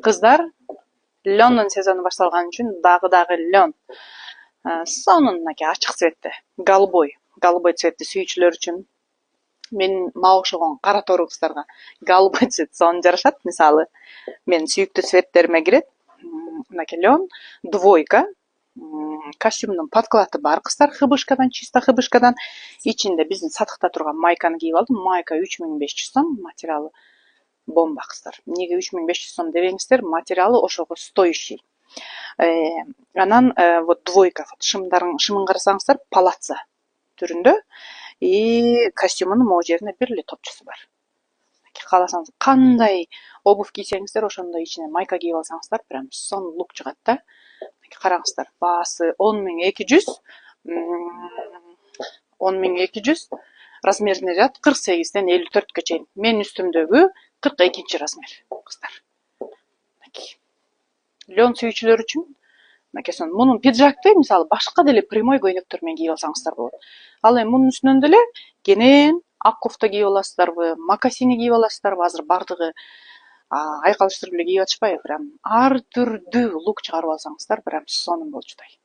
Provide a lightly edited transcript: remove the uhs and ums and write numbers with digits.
Кыздар лёндун сезону башталган үчүн дагы лён. Сонун мынакей ачык цветте, голубой цветти сүйүүчүлөр үчүн. Мен мага окшогон кара тору кыздарга голубой цвет сонун жарашат. Мисалы, менин сүйүктүү цветтериме кирет. Мынакей лён, двойка. Костюмдун подклады бар кыздар, хыбышкадан, чисто хыбышкадан. Ичинде биздин сатыкта турган майканы кийип алдым. Майка 3500 сом, материалы бомба кыздар. Эмнеге 3500 сом дебеңиздер, материалы ошого стоящий. Анан вот двойка, шымын карасаңыздар, палаца түрүндө. И костюмунун могу жеринде бир эле топчусу бар. Кааласаңыз кандай обувь кийсеңиздер, ошондой ичине майка кийип алсаңыздар, прям сонун лук чыгат да. Караңыздар, баасы 10200, 10200, размерине жатат 48ден 54гө чейин. Менин үстүмдөгү 42 размер кыздар. Лён сүйүүчүлөр үчүн мынакей мунун пиджакты мисалы башка деле прямой көйнөктөр менен кийип алсаңыздар болот. Ал эми мунун үстүнөн деле кенен ак кофта кийип аласыздарбы, мокасини кийип аласыздарбы? Азыр бардыгы айкалыштырып эле кийип атышпайбы? Прям ар түрдүү лук чыгарып алсаңыздар, прям сонун болчудай.